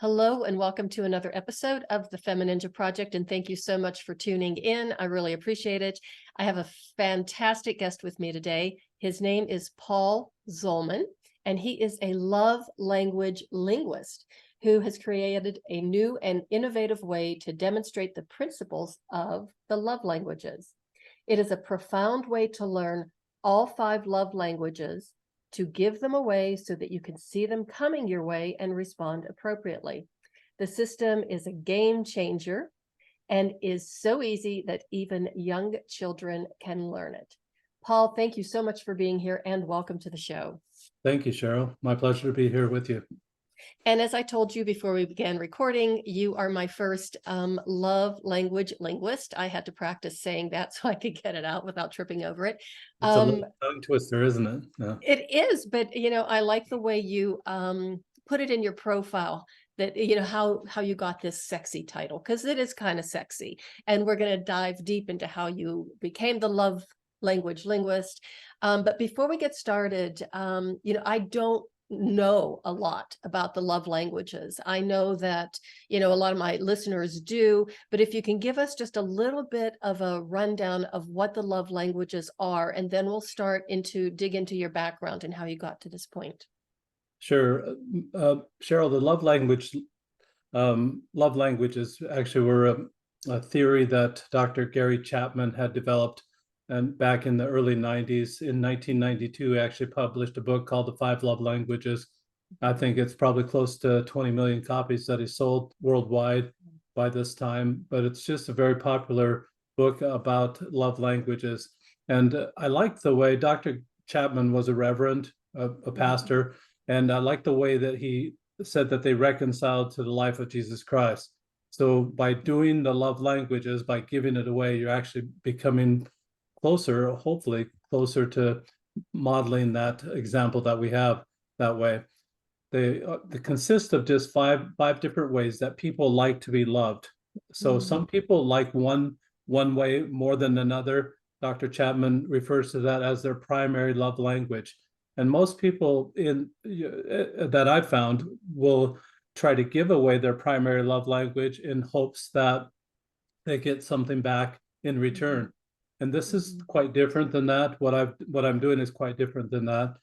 Hello and welcome to another episode of the FemiNinja Project, and thank you so much for tuning in. I really appreciate it. I have a fantastic guest with me today. His name is Paul Zolman, and he is a love language linguist who has created a new and innovative way to demonstrate the principles of the love languages. It is a profound way to learn all 5 love languages, to give them away so that you can see them coming your way and respond appropriately. The system is a game changer and is so easy that even young children can learn it. Paul, thank you so much for being here and welcome to the show. Thank you, Cheryl. My pleasure to be here with you. And as I told you before we began recording, you are my first love language linguist. I had to practice saying that so I could get it out without tripping over it. It's a little tongue twister, isn't it? Yeah. It is, but I like the way you put it in your profile, that how you got this sexy title, because it is kind of sexy. And we're going to dive deep into how you became the love language linguist. But before we get started, I don't know a lot about the love languages. I know that, a lot of my listeners do, but if you can give us just a little bit of a rundown of what the love languages are, and then we'll dig into your background and how you got to this point. Sure. Cheryl, the love languages actually were a theory that Dr. Gary Chapman had developed, and back in the early 90s. In 1992, he actually published a book called The 5 Love Languages. I think it's probably close to 20 million copies that he sold worldwide by this time, but it's just a very popular book about love languages. And I like the way Dr. Chapman was a reverend, a pastor, and I like the way that he said that they reconciled to the life of Jesus Christ. So by doing the love languages, by giving it away, you're actually becoming hopefully closer to modeling that example that we have that way. They consist of just five different ways that people like to be loved. So some people like one way more than another. Dr. Chapman refers to that as their primary love language. And most people that I've found will try to give away their primary love language in hopes that they get something back in return. And this is quite different than that. What I'm doing is quite different than that.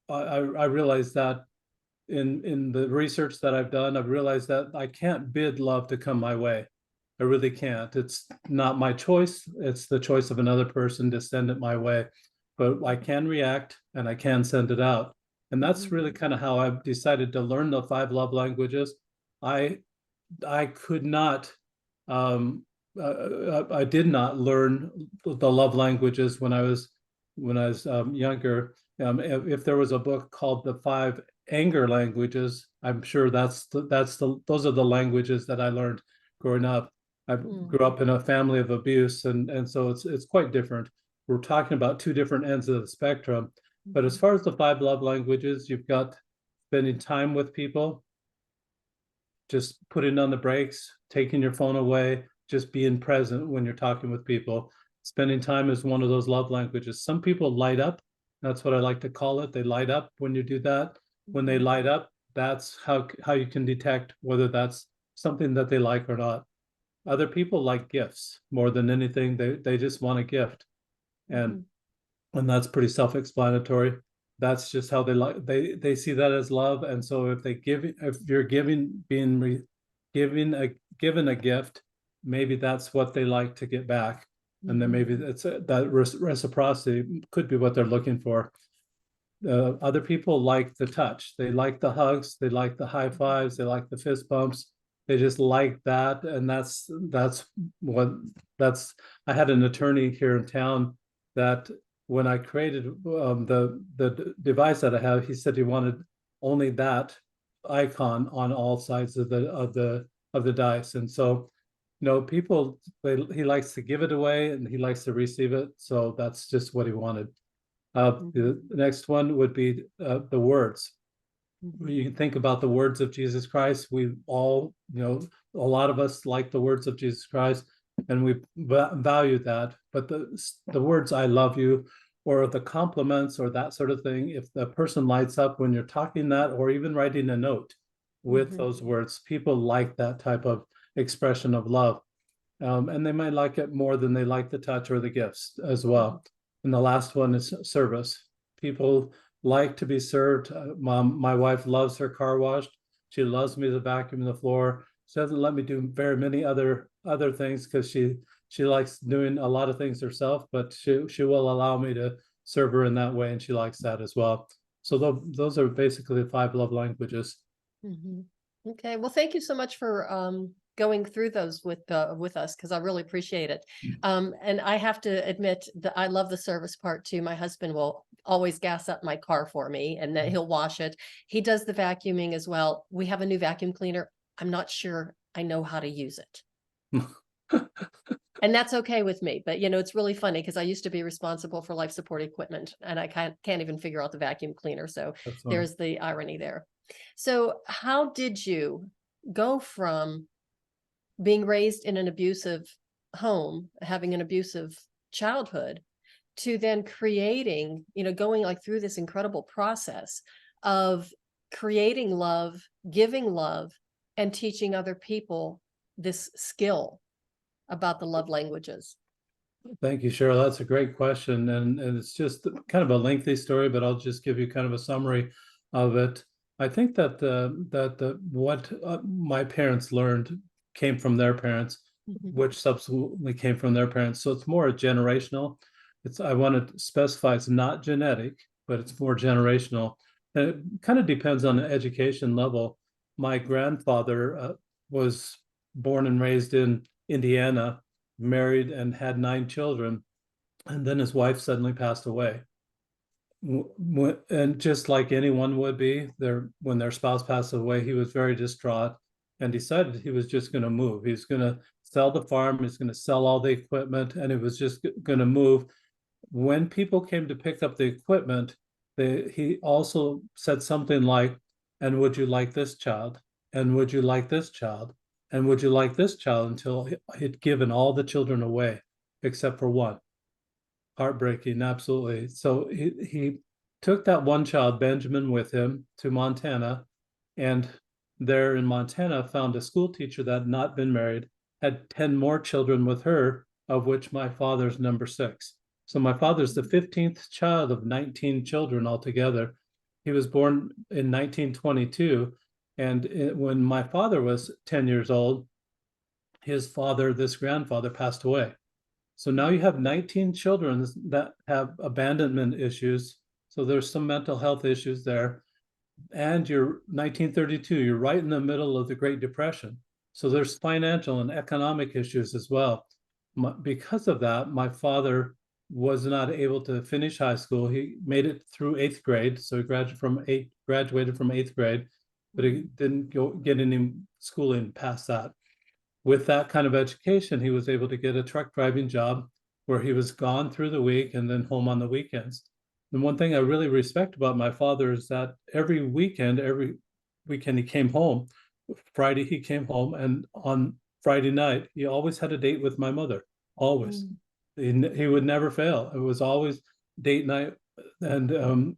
I realize that in the research that I've done, I've realized that I can't bid love to come my way. I really can't. It's not my choice. It's the choice of another person to send it my way. But I can react and I can send it out. And that's really kind of how I've decided to learn the 5 love languages. I could not I did not learn the love languages when I was younger. If there was a book called The 5 Anger Languages, I'm sure those are the languages that I learned growing up. I grew up in a family of abuse, and so it's quite different. We're talking about 2 different ends of the spectrum. But as far as the 5 love languages, you've got spending time with people, just putting on the brakes, taking your phone away, just being present when you're talking with people. Spending time is one of those love languages. Some people light up. That's what I like to call it. They light up when you do that. When they light up, that's how you can detect whether that's something that they like or not. Other people like gifts more than anything. They just want a gift. And that's pretty self-explanatory. That's just how they see that as love. And so if you're given a gift, maybe that's what they like to get back. And then maybe that reciprocity could be what they're looking for. Other people like the touch. They like the hugs. They like the high fives. They like the fist bumps. They just like that. And I had an attorney here in town that when I created the device that I have, he said he wanted only that icon on all sides of the dice. And so, people, he likes to give it away and he likes to receive it. So that's just what he wanted. The next one would be the words. You can think about the words of Jesus Christ. We all, a lot of us like the words of Jesus Christ, and we value that. But the words "I love you" or the compliments or that sort of thing, if the person lights up when you're talking that, or even writing a note, with those words. People like that type of expression of love. And they might like it more than they like the touch or the gifts as well. And the last one is service. People like to be served. My wife loves her car washed. She loves me to vacuum the floor. She doesn't let me do very many other things because she likes doing a lot of things herself, but she will allow me to serve her in that way, and she likes that as well. So those are basically the 5 love languages. Okay, well, thank you so much for going through those with us, because I really appreciate it. And I have to admit that I love the service part too. My husband will always gas up my car for me, and then he'll wash it. He does the vacuuming as well. We have a new vacuum cleaner. I'm not sure I know how to use it. And that's okay with me. But, you know, it's really funny because I used to be responsible for life support equipment, and I can't even figure out the vacuum cleaner. So there's the irony there. So how did you go from being raised in an abusive home, having an abusive childhood, to then creating, you know, going like through this incredible process of creating love, giving love, and teaching other people this skill about the love languages? Thank you, Cheryl. That's a great question. And it's just kind of a lengthy story, but I'll just give you kind of a summary of it. I think that what my parents learned came from their parents, which subsequently came from their parents. So it's more generational. I want to specify it's not genetic, but it's more generational. And it kind of depends on the education level. My grandfather was born and raised in Indiana, married and had 9 children, and then his wife suddenly passed away. And just like anyone would be, when their spouse passed away, he was very distraught and decided he was just going to move. He's going to sell the farm, he's going to sell all the equipment, and he was just going to move. When people came to pick up the equipment, he also said something like, "And would you like this child? And would you like this child? And would you like this child?" Until he'd given all the children away except for one. Heartbreaking, absolutely. So he took that one child, Benjamin, with him to Montana, and there in Montana found a school teacher that had not been married, had 10 more children with her, of which my father's number 6. So my father's the 15th child of 19 children altogether. He was born in 1922. And when my father was 10 years old, his father, this grandfather, passed away. So now you have 19 children that have abandonment issues. So there's some mental health issues there. And you're 1932, you're right in the middle of the Great Depression. So there's financial and economic issues as well. Because of that, my father was not able to finish high school. He made it through 8th grade. So he graduated from 8th grade, but he didn't get any schooling past that. With that kind of education, he was able to get a truck driving job where he was gone through the week and then home on the weekends. And one thing I really respect about my father is that every weekend he came home. Friday he came home, and on Friday night he always had a date with my mother. Always. He would never fail. It was always date night. And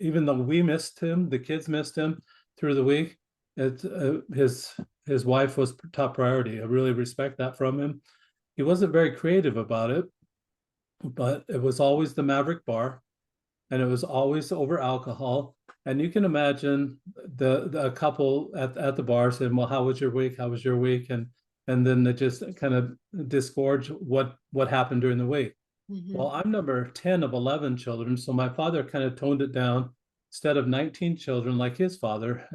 even though we missed him, the kids missed him through the week, his wife was top priority. I really respect that from him. He wasn't very creative about it, but it was always the Maverick Bar, and it was always over alcohol. And you can imagine the couple at the bar saying, "Well, how was your week? How was your week?" And then they just kind of disgorge what happened during the week. Well, I'm number 10 of 11 children, so my father kind of toned it down. Instead of 19 children like his father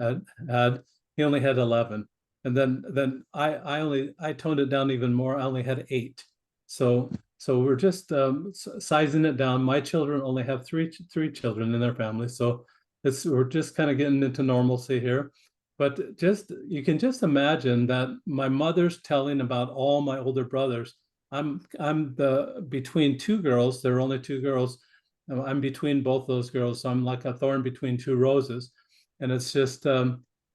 had, he only had 11. And then I toned it down even more. I only had 8. So we're just sizing it down. My children only have three children in their family, so we're just kind of getting into normalcy here. But you can just imagine that my mother's telling about all my older brothers. I'm between 2 girls. There are only 2 girls. I'm between both those girls, so I'm like a thorn between 2 roses, and it's just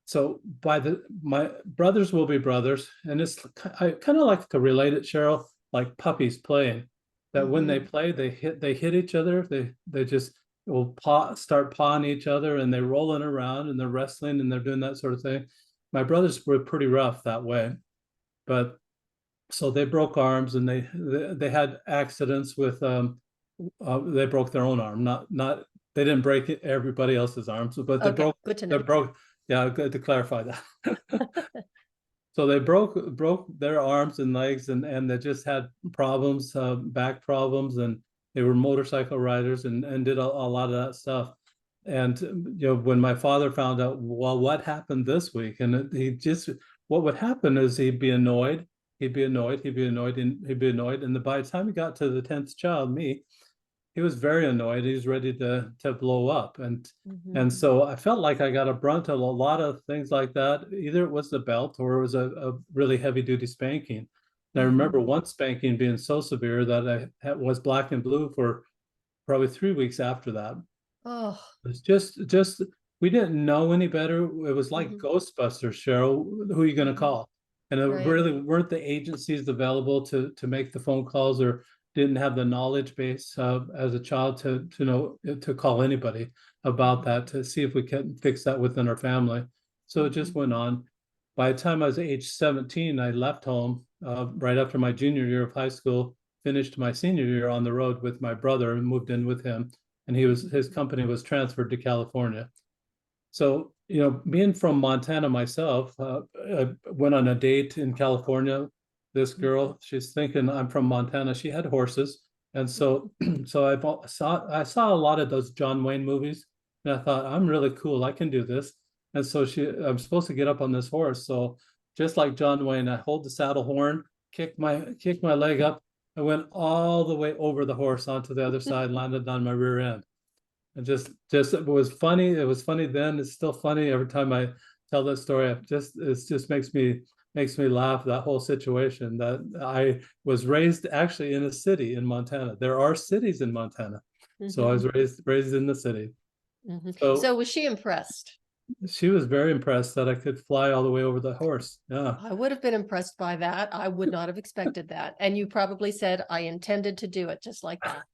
so my brothers will be brothers, and I kind of like to relate it, Cheryl, like puppies playing. That when they play, they hit each other. They just will start pawing each other, and they're rolling around and they're wrestling and they're doing that sort of thing. My brothers were pretty rough that way, but so they broke arms, and they had accidents with they broke their own arm, not they didn't break everybody else's arms, but they Okay, good to know. broke. Yeah, good to clarify that. So they broke their arms and legs, and they just had problems, back problems, and they were motorcycle riders and did a lot of that stuff. And when my father found out, well, what happened this week, and what would happen is he'd be annoyed, and by the time he got to the 10th child, me, he was very annoyed. He was ready to blow up, and so I felt like I got a brunt of a lot of things like that. Either it was the belt or it was a really heavy duty spanking. And I remember one spanking being so severe that I was black and blue for probably 3 weeks after that. Oh, It's just we didn't know any better. It was like Ghostbusters, Cheryl. Who are you going to call? And it really weren't the agencies available to make the phone calls, or didn't have the knowledge base as a child to know to call anybody about that, to see if we can fix that within our family. So it just went on. By the time I was age 17, I left home right after my junior year of high school, finished my senior year on the road with my brother and moved in with him. And his company was transferred to California. So, being from Montana myself, I went on a date in California. This girl, she's thinking I'm from Montana. She had horses. And so I saw a lot of those John Wayne movies, and I thought, I'm really cool. I can do this. And so I'm supposed to get up on this horse. So just like John Wayne, I hold the saddle horn, kick my leg up. I went all the way over the horse onto the other side, landed on my rear end. And just it was funny. It was funny then. It's still funny every time I tell that story. It just makes me laugh, that whole situation. That I was raised actually in a city in Montana. There are cities in Montana. So I was raised in the city. So was she impressed? She was very impressed that I could fly all the way over the horse. Yeah. I would have been impressed by that. I would not have expected that. And you probably said, I intended to do it just like that.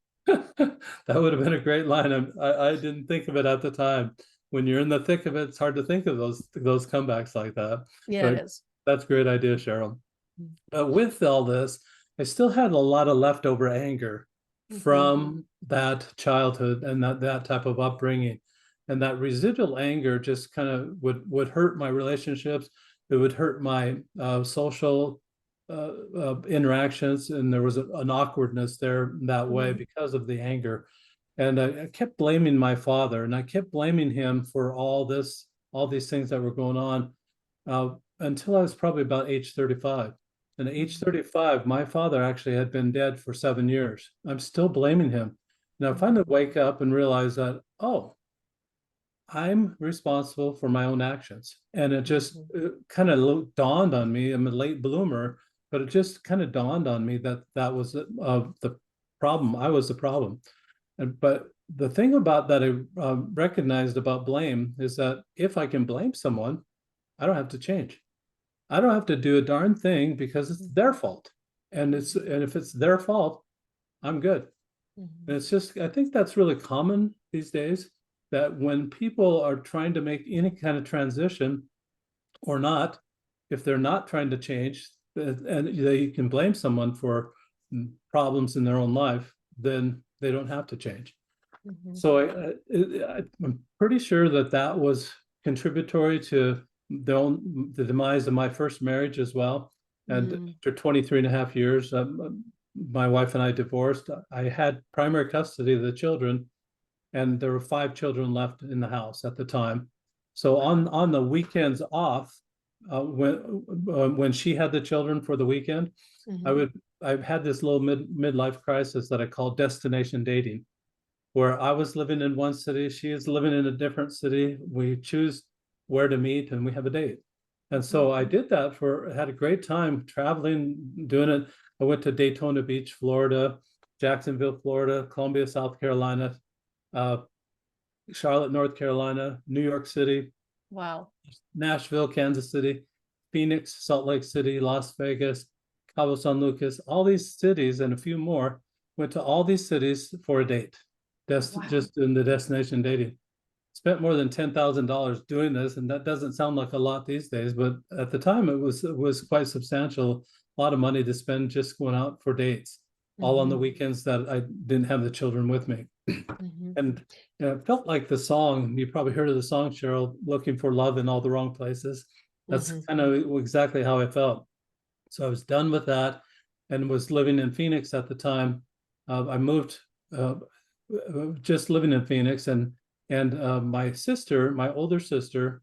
That would have been a great line. I didn't think of it at the time. When you're in the thick of it, it's hard to think of those comebacks like that. Yeah, But it is. that's a great idea, Cheryl. But with all this, I still had a lot of leftover anger from that childhood and that type of upbringing. And that residual anger just kind of would hurt my relationships. It would hurt my social interactions, and there was an awkwardness there that way because of the anger. And I kept blaming my father, and I kept blaming him for all these things that were going on until I was probably about age 35. And at age 35, my father actually had been dead for 7 years. I'm still blaming him. And I finally wake up and realize that, oh, I'm responsible for my own actions. And it just kind of dawned on me. I'm a late bloomer, but it just kind of dawned on me that was the problem. I was the problem. But the thing about that I recognized about blame is that if I can blame someone, I don't have to change. I don't have to do a darn thing because it's their fault. And if it's their fault, I'm good. And it's just, I think that's really common these days, that when people are trying to make any kind of transition or not, if they're not trying to change and they can blame someone for problems in their own life, then they don't have to change. So I'm pretty sure that was contributory to the demise of my first marriage as well. And after 23 and a half years, my wife and I divorced. I had primary custody of the children, and there were 5 children left in the house at the time. So on the weekends off, when she had the children for the weekend, I had this little midlife crisis that I call destination dating, where I was living in one city, she is living in a different city. We choose where to meet and we have a date. And so I did that had a great time traveling, doing it. I went to Daytona Beach, Florida, Jacksonville, Florida, Columbia, South Carolina, Charlotte, North Carolina, New York City. Wow. Nashville, Kansas City, Phoenix, Salt Lake City, Las Vegas, Cabo San Lucas, all these cities and a few more. Went to all these cities for a date. Wow. just in the destination dating. Spent more than $10,000 doing this, and that doesn't sound like a lot these days, but at the time it was quite substantial. A lot of money to spend just going out for dates, all on the weekends that I didn't have the children with me. And it felt like the song, you probably heard of the song, Cheryl, looking for love in all the wrong places. That's kind of exactly how I felt. So I was done with that and was living in Phoenix at the time. I moved, just living in Phoenix, and my sister, my older sister,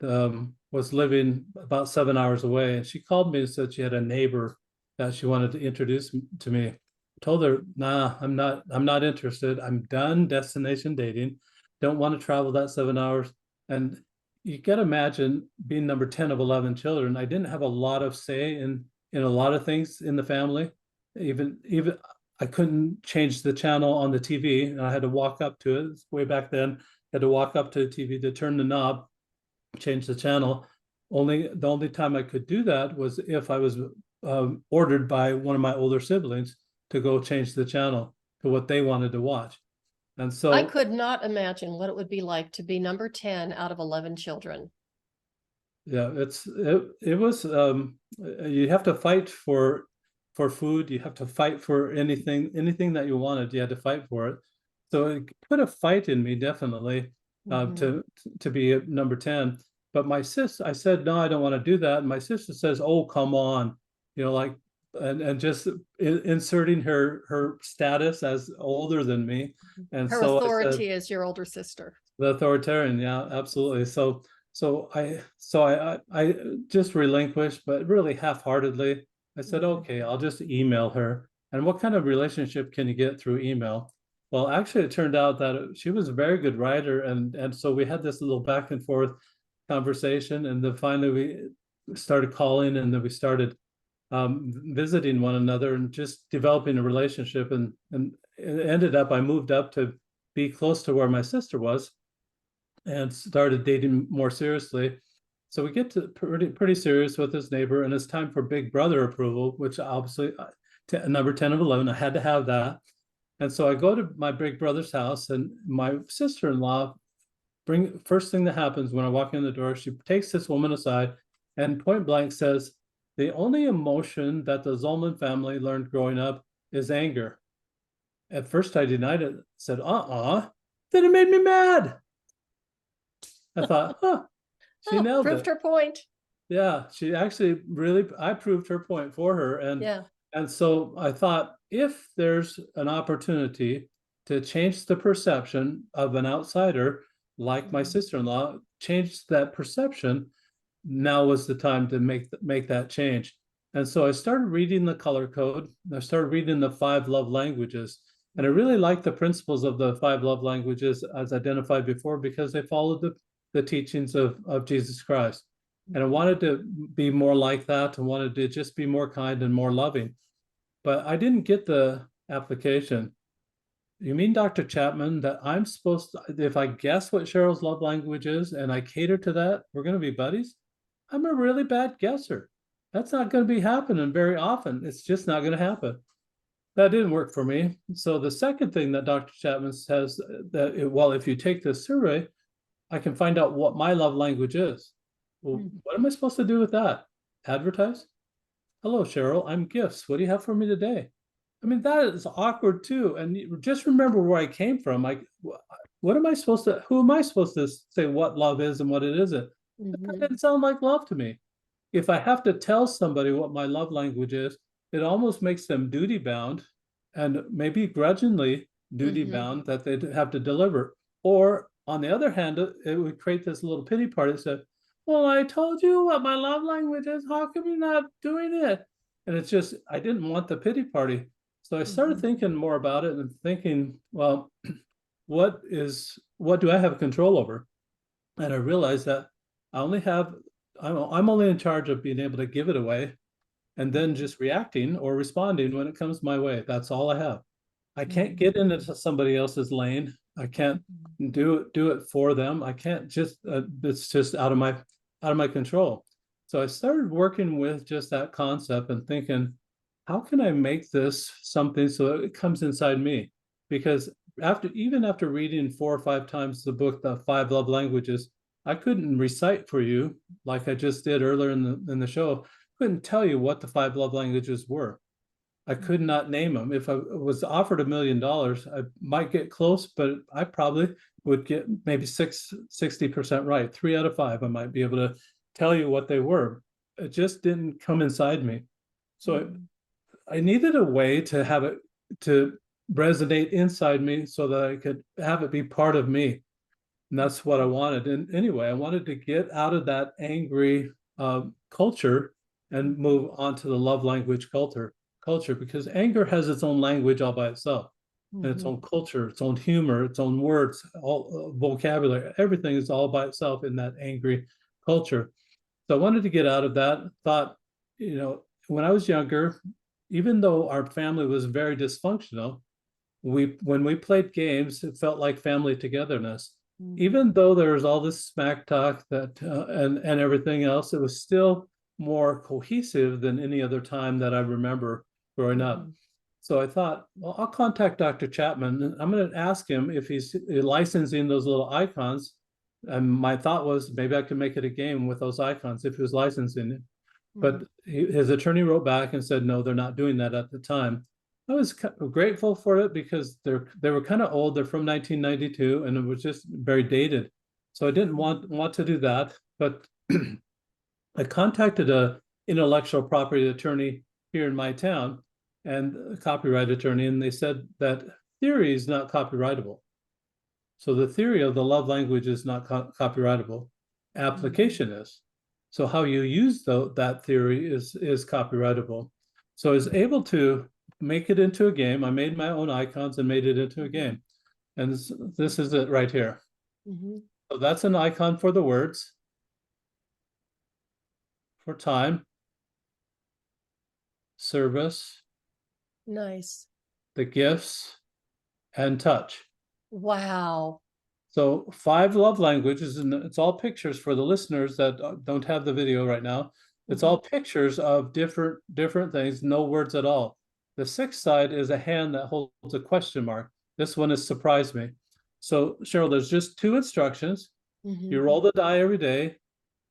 was living about 7 hours away, and she called me and said she had a neighbor that she wanted to introduce to me. I told her, nah, I'm not interested. I'm done destination dating. Don't want to travel that 7 hours. And you can imagine being number 10 of 11 children. I didn't have a lot of say in a lot of things in the family. Even I couldn't change the channel on the TV, and I had to walk up to it. It's way back then. I had to walk up to the TV to turn the knob, change the channel. The only time I could do that was if I was ordered by one of my older siblings to go change the channel to what they wanted to watch. And so I could not imagine what it would be like to be number 10 out of 11 children. yeah, it was you have to fight for food. You have to fight for anything that you wanted. You had to fight for it. So it put a fight in me, definitely, to be at number 10. But my sister, I said, no, I don't want to do that. And my sister says, oh, come on, like, and just inserting her status as older than me. And her so authority as your older sister. The authoritarian, yeah, absolutely. So I just relinquished, but really half-heartedly. I said, okay, I'll just email her. And what kind of relationship can you get through email? Well, actually, it turned out that she was a very good writer, and so we had this little back and forth conversation, and then finally we started calling, and then we started visiting one another and just developing a relationship, and it ended up I moved up to be close to where my sister was and started dating more seriously. So we get to pretty serious with this neighbor, and it's time for big brother approval, which obviously number 10 of 11, I had to have that. And so I go to my big brother's house, and my sister-in-law first thing that happens when I walk in the door, she takes this woman aside and point blank says, the only emotion that the Zolman family learned growing up is anger. At first I denied it, said, then it made me mad. I thought, she nailed proved it. her point. Yeah, she actually I proved her point for her. And so I thought, if there's an opportunity to change the perception of an outsider, like my sister-in-law, change that perception, now was the time to make that change. And so I started reading the color code. I started reading the 5 love languages. And I really liked the principles of the 5 love languages as identified before, because they followed the teachings of Jesus Christ. And I wanted to be more like that. I wanted to just be more kind and more loving. But I didn't get the application. You mean, Dr. Chapman, that I'm supposed to, if I guess what Cheryl's love language is and I cater to that, we're going to be buddies? I'm a really bad guesser. That's not going to be happening very often. It's just not going to happen. That didn't work for me. So the second thing that Dr. Chapman says, that if you take this survey, I can find out what my love language is. Well, what am I supposed to do with that? Advertise? Hello, Cheryl, I'm gifts. What do you have for me today? I mean, that is awkward too. And just remember where I came from. What am I supposed to, who am I supposed to say what love is and what it isn't? That didn't sound like love to me. If I have to tell somebody what my love language is, it almost makes them duty bound, and maybe grudgingly duty bound, that they have to deliver. Or on the other hand, it would create this little pity party that said, well, I told you what my love language is. How come you're not doing it? And it's just, I didn't want the pity party. So I started thinking more about it and thinking, well, what do I have control over? And I realized that I'm only in charge of being able to give it away, and then just reacting or responding when it comes my way. That's all I have. I can't get into somebody else's lane. I can't do it for them. I can't just, it's just out of my control. So I started working with just that concept and thinking, how can I make this something so it comes inside me? Because even after reading 4 or 5 times the book, The 5 Love Languages, I couldn't recite for you like I just did earlier in the show. Couldn't tell you what the 5 love languages were. I could not name them. If I was offered $1 million, I might get close, but I probably would get maybe 60% right. 3 out of 5, I might be able to tell you what they were. It just didn't come inside me. So I needed a way to have it to resonate inside me so that I could have it be part of me. And that's what I wanted. And anyway, I wanted to get out of that angry culture and move on to the love language culture, because anger has its own language all by itself, and its own culture, its own humor, its own words, all vocabulary, everything is all by itself in that angry culture. So I wanted to get out of that. Thought, when I was younger, even though our family was very dysfunctional, when we played games, it felt like family togetherness. Even though there was all this smack talk that and everything else, it was still more cohesive than any other time that I remember growing up. So I thought, well, I'll contact Dr. Chapman, and I'm going to ask him if he's licensing those little icons. And my thought was maybe I could make it a game with those icons if he was licensing it. But his attorney wrote back and said, no, they're not doing that at the time. I was grateful for it because they were kind of old. They're from 1992, and it was just very dated. So I didn't want to do that. But I contacted a intellectual property attorney here in my town, and a copyright attorney, and they said that theory is not copyrightable. So the theory of the love language is not copyrightable. Application is. So how you use that theory is copyrightable. So I was able to make it into a game. I made my own icons and made it into a game. And this is it right here. So that's an icon for the words, for time, service, Nice. the gifts, and touch. Wow. So 5 love languages, and it's all pictures for the listeners that don't have the video right now. It's all pictures of different things, no words at all. The 6th side is a hand that holds a question mark. This one has surprised me. So Cheryl, there's just 2 instructions. You roll the die every day.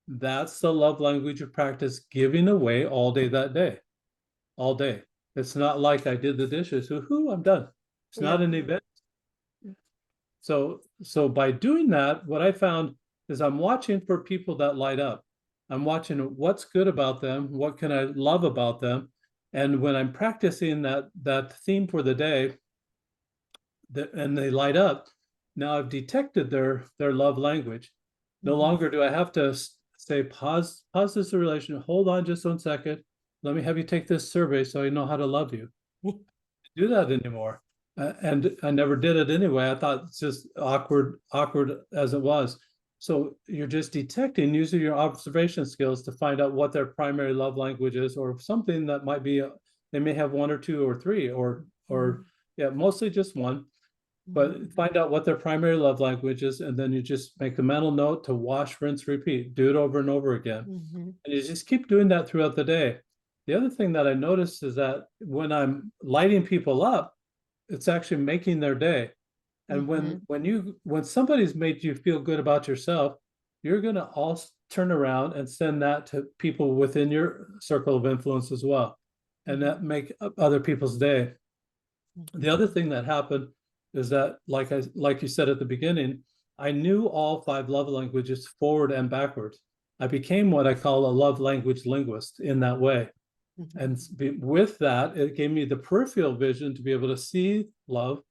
That's the love language you practice giving away all day that day. All day. It's not like I did the dishes. Woohoo, I'm done. It's not an event. So by doing that, what I found is I'm watching for people that light up. I'm watching what's good about them, what can I love about them, and when I'm practicing that theme for the day, and they light up, now I've detected their love language. No longer do I have to say pause this relation. Hold on just 1 second. Let me have you take this survey so I know how to love you. Do that anymore. And I never did it anyway. I thought it's just awkward as it was. So you're just detecting using your observation skills to find out what their primary love language is, or something that might be, they may have 1 or 2 or 3, or yeah, mostly just 1. But find out what their primary love language is, and then you just make a mental note to wash, rinse, repeat. Do it over and over again. And you just keep doing that throughout the day. The other thing that I noticed is that when I'm lighting people up, it's actually making their day. And when somebody's made you feel good about yourself, you're going to also turn around and send that to people within your circle of influence as well, and that make other people's day. The other thing that happened is that, like you said at the beginning, I knew all 5 love languages forward and backwards. I became what I call a love language linguist in that way. And with that, it gave me the peripheral vision to be able to see love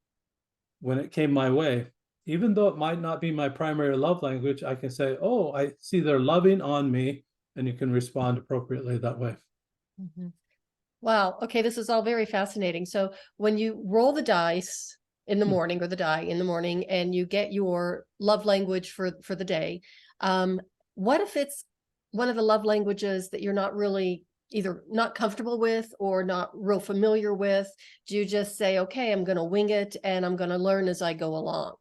when it came my way. Even though it might not be my primary love language, I can say, oh, I see they're loving on me, and you can respond appropriately that way. Wow. Okay, this is all very fascinating. So when you roll the dice in the morning, or the die in the morning, and you get your love language for the day, what if it's one of the love languages that you're not really either not comfortable with or not real familiar with? Do you just say, okay, I'm going to wing it and I'm going to learn as I go along?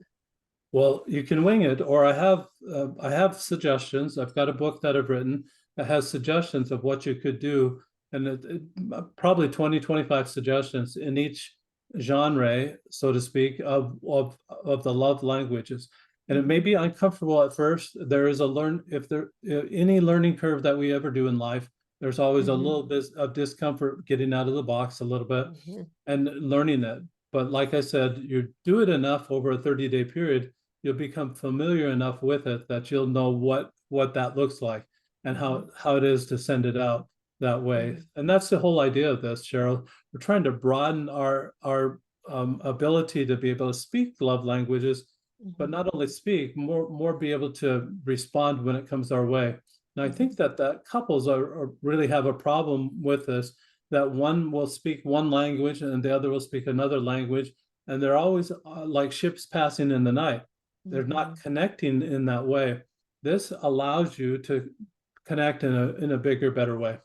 Well, you can wing it, or I have suggestions. I've got a book that I've written that has suggestions of what you could do, and probably 20, 25 suggestions in each genre, so to speak, of the love languages. And it may be uncomfortable at first. There is any learning curve that we ever do in life, there's always a little bit of discomfort getting out of the box a little bit and learning it. But like I said, you do it enough over a 30-day period, you'll become familiar enough with it that you'll know what that looks like and how it is to send it out that way. And that's the whole idea of this, Cheryl. We're trying to broaden our ability to be able to speak love languages, but not only speak, more be able to respond when it comes our way. And I think that couples really have a problem with this, that one will speak one language and the other will speak another language, and they're always like ships passing in the night. They're not connecting in that way. This allows you to connect in a bigger, better way.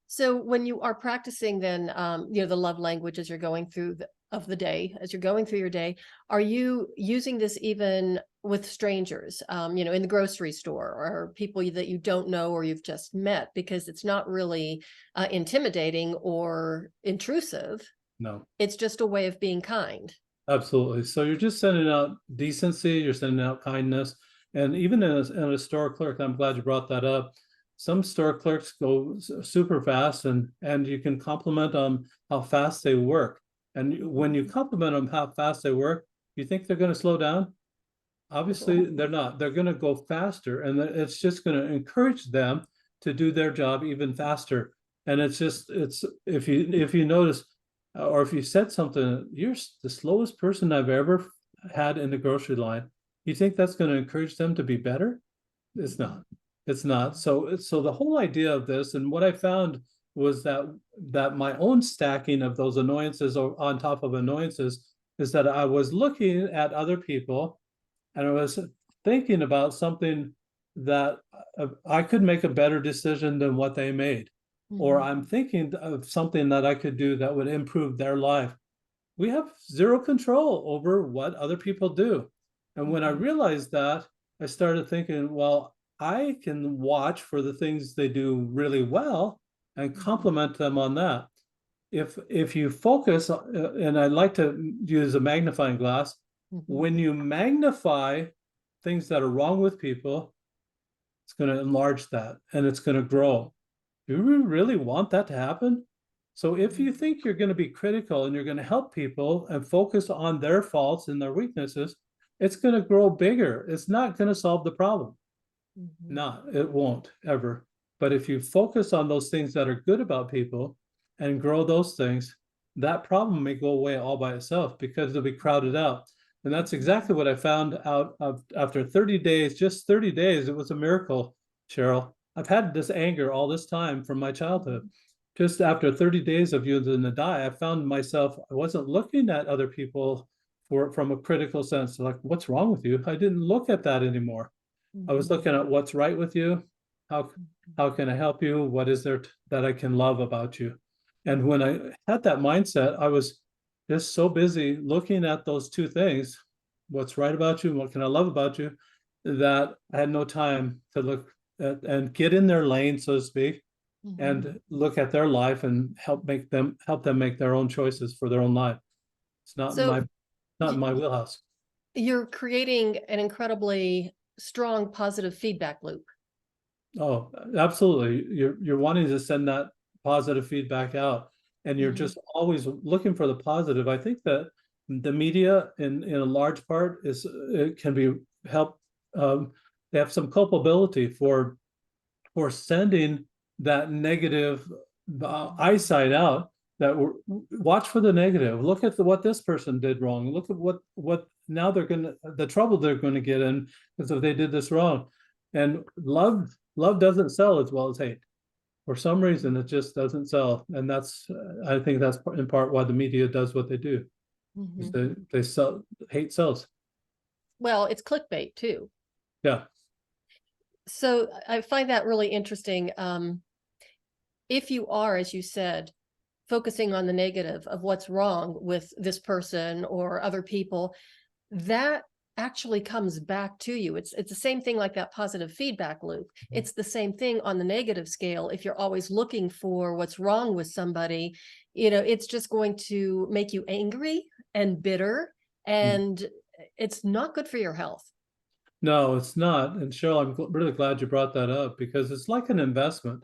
So when you are practicing then, the love language as you're going through the day, as you're going through your day, are you using this even with strangers, in the grocery store or people that you don't know or you've just met, because it's not really intimidating or intrusive. No. It's just a way of being kind. Absolutely. So you're just sending out decency, you're sending out kindness. And even in a store clerk, I'm glad you brought that up. Some store clerks go super fast, and you can compliment them how fast they work. And when you compliment them how fast they work, you think they're going to slow down? Obviously, they're not. They're going to go faster, and it's just going to encourage them to do their job even faster. And it's if you notice, or if you said something, you're the slowest person I've ever had in the grocery line, you think that's going to encourage them to be better? It's not. It's not. So the whole idea of this, and what I found was that my own stacking of those annoyances on top of annoyances is that I was looking at other people and I was thinking about something that I could make a better decision than what they made. Or I'm thinking of something that I could do that would improve their life. We have zero control over what other people do. And when I realized that, I started thinking, well, I can watch for the things they do really well and compliment them on that. If you focus, and I like to use a magnifying glass, when you magnify things that are wrong with people, it's going to enlarge that and it's going to grow. Do you really want that to happen? So if you think you're going to be critical and you're going to help people and focus on their faults and their weaknesses, it's going to grow bigger. It's not going to solve the problem. It won't ever. But if you focus on those things that are good about people and grow those things, that problem may go away all by itself because it'll be crowded out. And that's exactly what I found out after 30 days, just 30 days. It was a miracle, Cheryl. I've had this anger all this time from my childhood. Just after 30 days of using the die, I found myself, I wasn't looking at other people from a critical sense, like, what's wrong with you? I didn't look at that anymore. I was looking at what's right with you. How can I help you? What is there that I can love about you? And when I had that mindset, I was just so busy looking at those two things, what's right about you and what can I love about you, that I had no time to look at and get in their lane, so to speak, and look at their life and help them make their own choices for their own life. It's not in my wheelhouse. You're creating an incredibly strong positive feedback loop. Oh, absolutely. You're wanting to send that positive feedback out, and you're just always looking for the positive. I think that the media, in a large part, it can be help. They have some culpability for sending that negative eyesight out. That watch for the negative. Look at what this person did wrong. Look at what now the trouble they're going to get in because if they did this wrong. And love doesn't sell as well as hate. For some reason, it just doesn't sell, and I think that's in part why the media does what they do. They sell, hate sells. Well, it's clickbait too. Yeah. So I find that really interesting. If you are, as you said, focusing on the negative of what's wrong with this person or other people, that actually comes back to you. It's the same thing like that positive feedback loop. It's the same thing on the negative scale. If you're always looking for what's wrong with somebody, it's just going to make you angry and bitter, and it's not good for your health. No, it's not. And Cheryl, I'm really glad you brought that up because it's like an investment.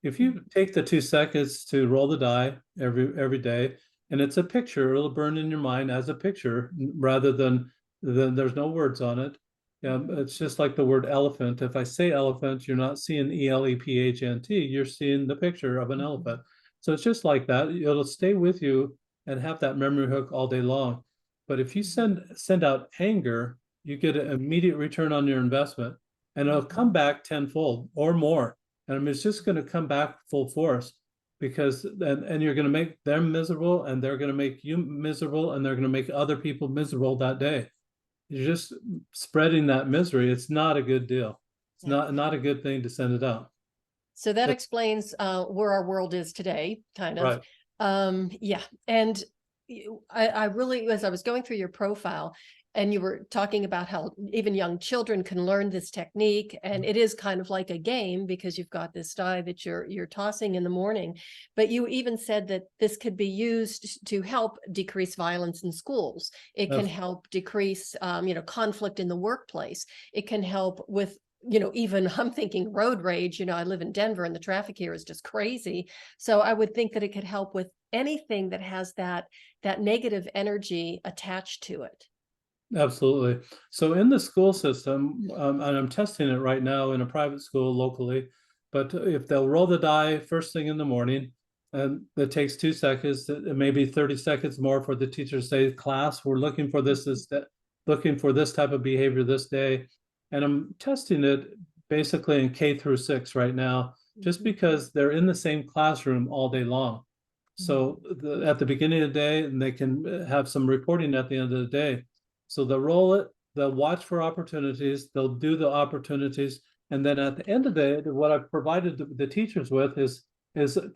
If you take the 2 seconds to roll the die every day, and it's a picture, it'll burn in your mind as a picture rather than there's no words on it. It's just like the word elephant. If I say elephant, you're not seeing ELEPHNT, you're seeing the picture of an elephant. So it's just like that. It'll stay with you and have that memory hook all day long. But if you send out anger, you get an immediate return on your investment, and it'll come back tenfold or more. And I mean, it's just going to come back full force because and you're going to make them miserable, and they're going to make you miserable, and they're going to make other people miserable that day. You're just spreading that misery. It's not a good deal. It's not a good thing to send it out. So that explains where our world is today, kind of. Right. Yeah. And I really, as I was going through your profile, and you were talking about how even young children can learn this technique, and it is kind of like a game because you've got this die that you're tossing in the morning. But you even said that this could be used to help decrease violence in schools. It can help decrease, conflict in the workplace. It can help with, even I'm thinking road rage. I live in Denver and the traffic here is just crazy. So I would think that it could help with anything that has that negative energy attached to it. Absolutely. So in the school system, and I'm testing it right now in a private school locally, but if they'll roll the die first thing in the morning, and it takes 2 seconds, maybe 30 seconds more for the teacher to say, class, we're looking for looking for this type of behavior this day. And I'm testing it basically in K through 6 right now, just because they're in the same classroom all day long. So at the beginning of the day, and they can have some reporting at the end of the day. So they'll roll it, they'll watch for opportunities, they'll do the opportunities, and then at the end of the day, what I've provided the teachers with is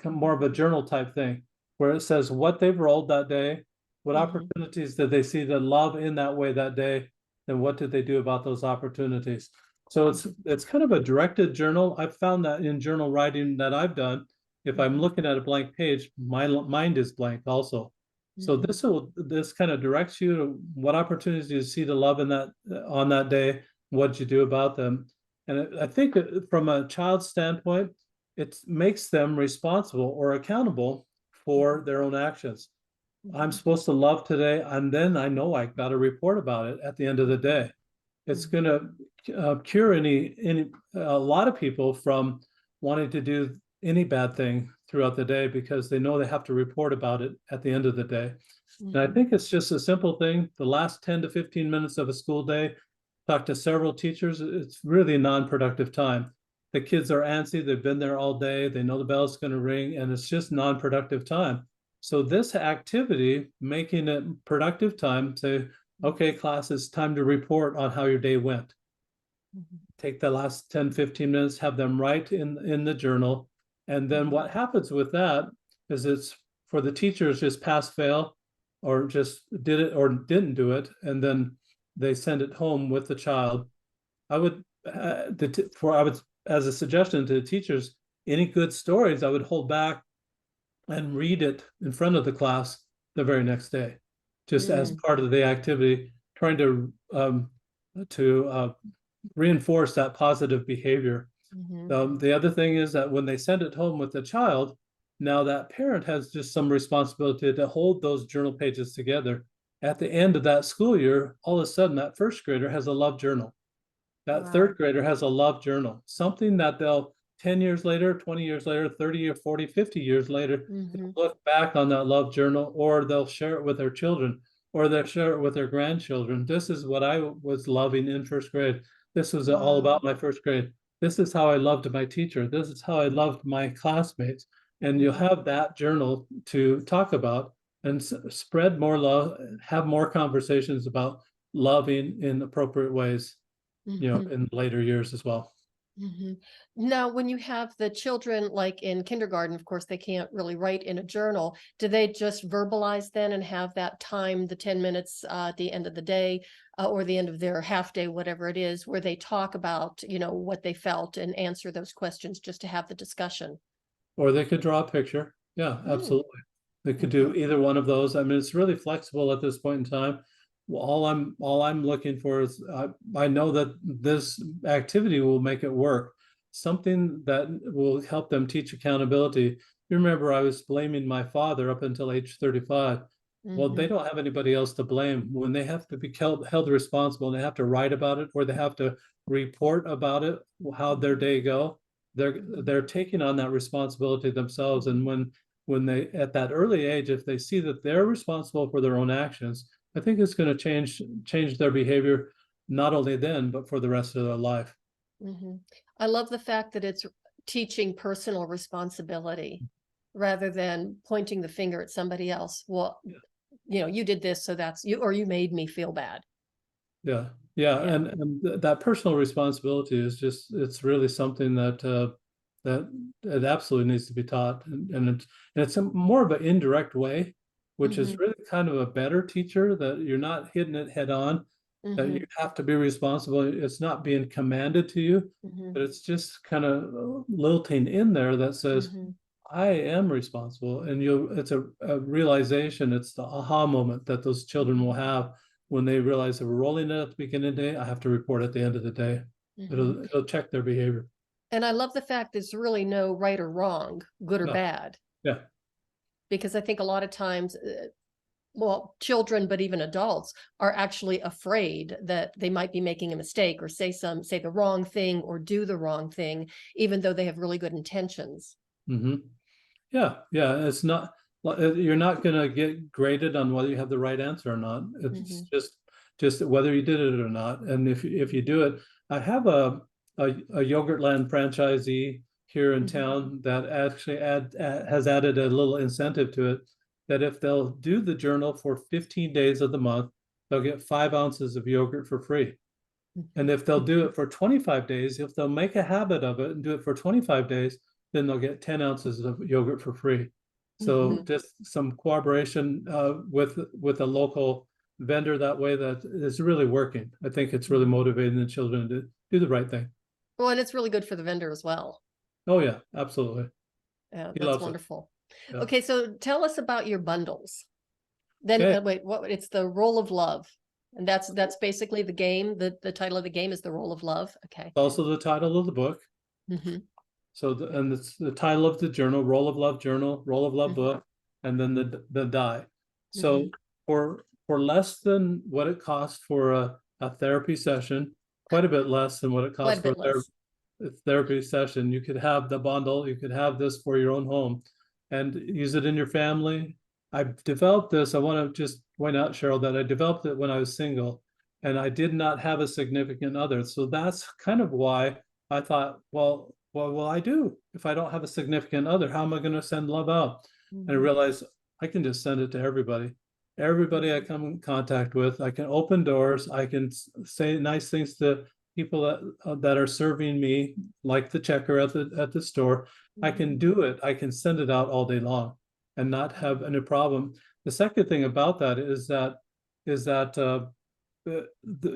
more of a journal type thing, where it says what they've rolled that day, what opportunities did they see the love in that way that day, and what did they do about those opportunities. So it's kind of a directed journal. I've found that in journal writing that I've done, if I'm looking at a blank page, my mind is blank also. So this kind of directs you to what opportunities you see the love in that on that day, what you do about them. And I think from a child's standpoint, it makes them responsible or accountable for their own actions. I'm supposed to love today, and then I know I got to report about it at the end of the day. It's going to cure a lot of people from wanting to do any bad thing throughout the day because they know they have to report about it at the end of the day. And I think it's just a simple thing. The last 10 to 15 minutes of a school day, talk to several teachers, it's really non-productive time. The kids are antsy, they've been there all day, they know the bell's going to ring, and it's just non-productive time. So this activity, making it productive time, say, okay, class, it's time to report on how your day went. Take the last 10, 15 minutes, have them write in the journal. And then what happens with that is it's for the teachers just pass, fail, or just did it or didn't do it, and then they send it home with the child. I would, as a suggestion to the teachers, any good stories I would hold back and read it in front of the class the very next day, just as part of the activity, trying to reinforce that positive behavior. The other thing is that when they send it home with the child, now that parent has just some responsibility to hold those journal pages together. At the end of that school year, all of a sudden that first grader has a love journal. That third grader has a love journal, something that they'll 10 years later, 20 years later, 30 or 40, 50 years later, look back on that love journal, or they'll share it with their children, or they'll share it with their grandchildren. This is what I was loving in first grade. This was all about my first grade. This is how I loved my teacher. This is how I loved my classmates. And you'll have that journal to talk about and spread more love, have more conversations about loving in appropriate ways, in later years as well. Mhm. Now, when you have the children, like in kindergarten, of course, they can't really write in a journal. Do they just verbalize then and have that time, the 10 minutes at the end of the day, or the end of their half day, whatever it is, where they talk about, what they felt and answer those questions just to have the discussion? Or they could draw a picture. Yeah, Mm, absolutely. They could mhm, do either one of those. I mean, it's really flexible at this point in time. Well, all I'm looking for is I know that this activity will make it work. Something that will help them teach accountability. You remember I was blaming my father up until age 35. Well, they mhm, don't have anybody else to blame. When they have to be held responsible and they have to write about it or they have to report about it, how their day go, they're taking on that responsibility themselves. And when they at that early age, if they see that they're responsible for their own actions, I think it's going to change their behavior, not only then, but for the rest of their life. mhm. I love the fact that it's teaching personal responsibility rather than pointing the finger at somebody else. Well, you did this, so that's you, or you made me feel bad. Yeah, yeah, Yeah. and that personal responsibility is just it's really something that it absolutely needs to be taught, and it's a more of an indirect way, which is Hmm. really kind of a better teacher that you're not hitting it head on, that you Hmm. have to be responsible. It's not being commanded to you, Hmm. but it's just kind of lilting in there that says, Hmm. I am responsible. And it's a realization, it's the aha moment that those children will have when they realize that we're rolling it at the beginning of the day, I have to report at the end of the day. Hmm. It'll check their behavior. And I love the fact there's really no right or wrong, good or No, bad, yeah. because I think a lot of times, well, children, but even adults are actually afraid that they might be making a mistake or say the wrong thing or do the wrong thing, even though they have really good intentions. Hmm. Yeah, yeah. It's not you're not going to get graded on whether you have the right answer or not. It's Hmm. just whether you did it or not. And if you do it, I have a Yogurtland franchisee here in Hmm. town that actually has added a little incentive to it that if they'll do the journal for 15 days of the month, they'll get 5 ounces of yogurt for free. And if they'll do it for 25 days, if they'll make a habit of it and do it for 25 days, then they'll get 10 ounces of yogurt for free. So Hmm. just some cooperation with a local vendor that way that is really working. I think it's really motivating the children to do the right thing. Well, and it's really good for the vendor as well. Oh yeah, absolutely. Yeah, He that's loves it. wonderful. Yeah. Okay, so tell us about your bundles. Then Okay. wait, what? It's the Roll of Love, and that's basically the game. The title of the game is the Roll of Love. Okay. Also the title of the book. Hmm. So and it's the title of the journal, Roll of Love Journal, Roll of Love Hmm. book, and then the die. So Hmm. for less than what it costs for a therapy session, quite a bit less than what it Quite costs a for bit less. a therapy session, you could have the bundle, you could have this for your own home and use it in your family. I've developed this. I want to just point out, Cheryl, that I developed it when I was single and I did not have a significant other. So that's kind of why I thought, well, what will I do if I don't have a significant other? How am I going to send love out? And I Hmm. realized I can just send it to everybody. Everybody I come in contact with, I can open doors. I can say nice things to people that are serving me, like the checker at the store. I Hmm. can do it. I can send it out all day long, and not have any problem. The second thing about that is that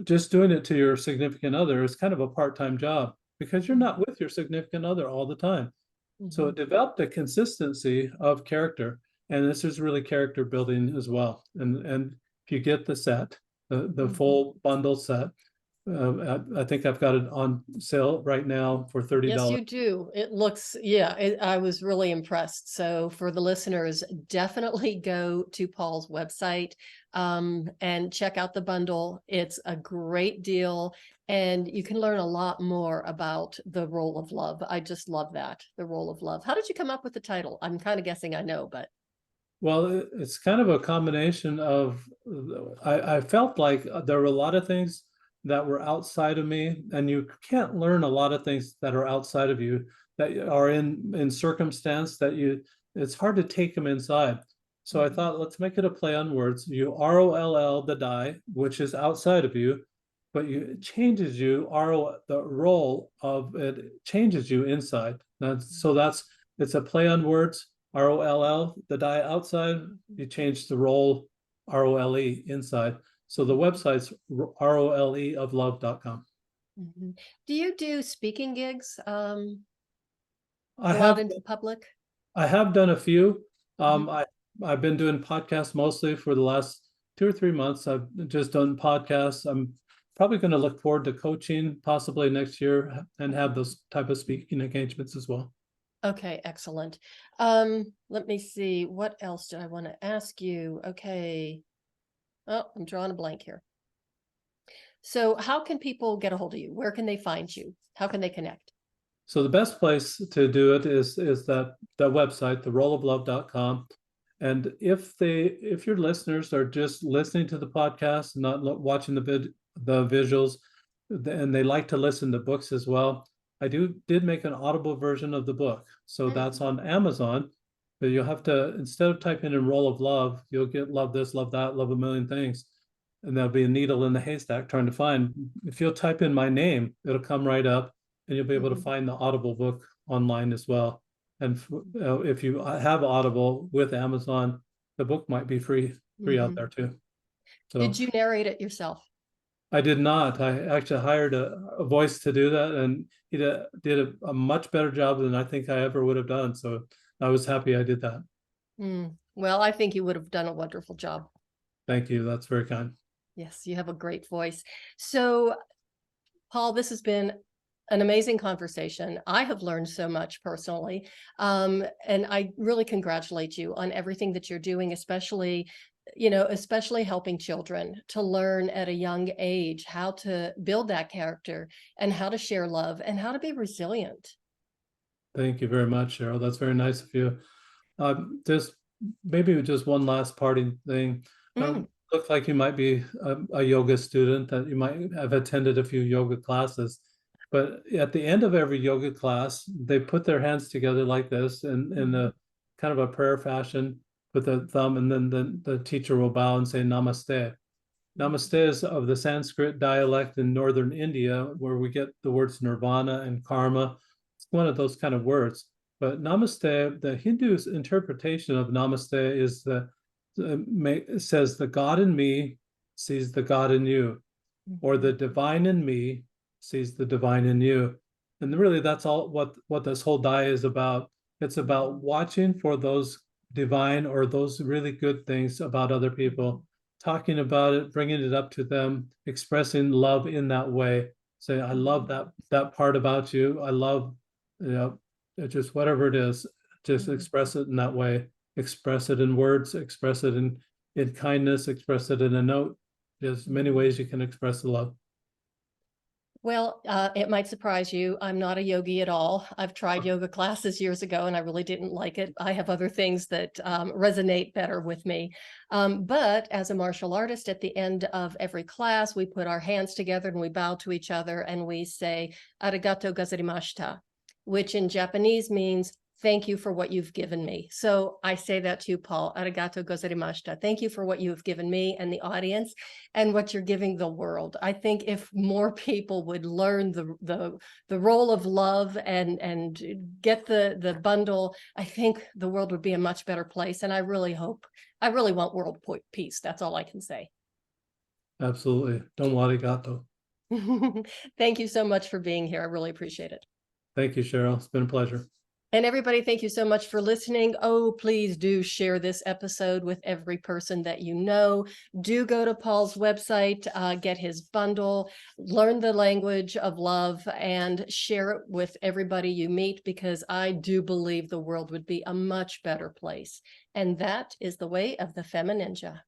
just doing it to your significant other is kind of a part-time job because you're not with your significant other all the time. So Hmm. it developed a consistency of character, and this is really character building as well. And if you get the set, the Hmm. full bundle set, I think I've got it on sale right now for Yes, $30. you do. It looks, yeah, I was really impressed. So for the listeners, definitely go to Paul's website and check out the bundle. It's a great deal, and you can learn a lot more about the Role of Love. I just love that, the Role of Love. How did you come up with the title? I'm kind of guessing I know, but. Well, it's kind of a combination of, I felt like there were a lot of things that were outside of me, and you can't learn a lot of things that are outside of you that are in circumstance that it's hard to take them inside. So I thought, let's make it a play on words. You ROLL the die, which is outside of you, but it changes you. The role of it changes you inside. It's a play on words. ROLL, the die outside, you change the role ROLE inside. So the website's roleoflove.com. Mhm. Do you do speaking gigs? I Go out have into the public? I have done a few. Mhm. I've been doing podcasts mostly for the last 2 or 3 months. I've just done podcasts. I'm probably going to look forward to coaching possibly next year and have those type of speaking engagements as well. Okay, excellent. Let me see. What else did I want to ask you? Okay. Oh, I'm drawing a blank here. So how can people get a hold of you? Where can they find you? How can they connect? So the best place to do it is that website, theroleoflove.com. And if your listeners are just listening to the podcast, not watching the visuals, and they like to listen to books as well, I did make an audible version of the book. So that's on Amazon. But you'll have to, instead of typing in Role of Love, you'll get love this, love that, love a million things. And there'll be a needle in the haystack trying to find. If you'll type in my name, it'll come right up, and you'll be able to find the Audible book online as well. And if you have Audible with Amazon, the book might be free out there too. So Did you narrate it yourself? I did not. I actually hired a voice to do that, and he did a much better job than I think I ever would have done. So I was happy I did that. Well, I think you would have done a wonderful job. Thank you. That's very kind. Yes, you have a great voice. So, Paul, this has been an amazing conversation. I have learned so much personally. And I really congratulate you on everything that you're doing, especially helping children to learn at a young age how to build that character and how to share love and how to be resilient. Thank you very much, Cheryl. That's very nice of you. Just maybe just one last parting thing. Look like you might be a yoga student, that you might have attended a few yoga classes. But at the end of every yoga class, they put their hands together like this in a kind of a prayer fashion with the thumb, and then the teacher will bow and say namaste. Namaste is of the Sanskrit dialect in northern India, where we get the words nirvana and karma. It's one of those kind of words. But namaste, the Hindu's interpretation of namaste is it says the God in me sees the God in you, or the divine in me sees the divine in you. And really, that's all what this whole die is about. It's about watching for those divine or those really good things about other people, talking about it, bringing it up to them, expressing love in that way. Say, I love that part about you. I love, just whatever it is, just express it in that way. Express it in words, express it in kindness, express it in a note. There's many ways you can express the love. Well, it might surprise you. I'm not a yogi at all. I've tried yoga classes years ago and I really didn't like it. I have other things that resonate better with me. But as a martial artist, at the end of every class, we put our hands together and we bow to each other and we say, arigato gozarimashita, which in Japanese means, thank you for what you've given me. So I say that to you, Paul, arigato gozarimashita. Thank you for what you have given me and the audience and what you're giving the world. I think if more people would learn the role of love and get the bundle, I think the world would be a much better place. And I really want world peace. That's all I can say. Absolutely. Don arigato. Thank you so much for being here. I really appreciate it. Thank you, Cheryl. It's been a pleasure. And everybody, thank you so much for listening. Oh, please do share this episode with every person that you know. Do go to Paul's website, get his bundle, learn the language of love, and share it with everybody you meet, because I do believe the world would be a much better place. And that is the way of the FemiNinja.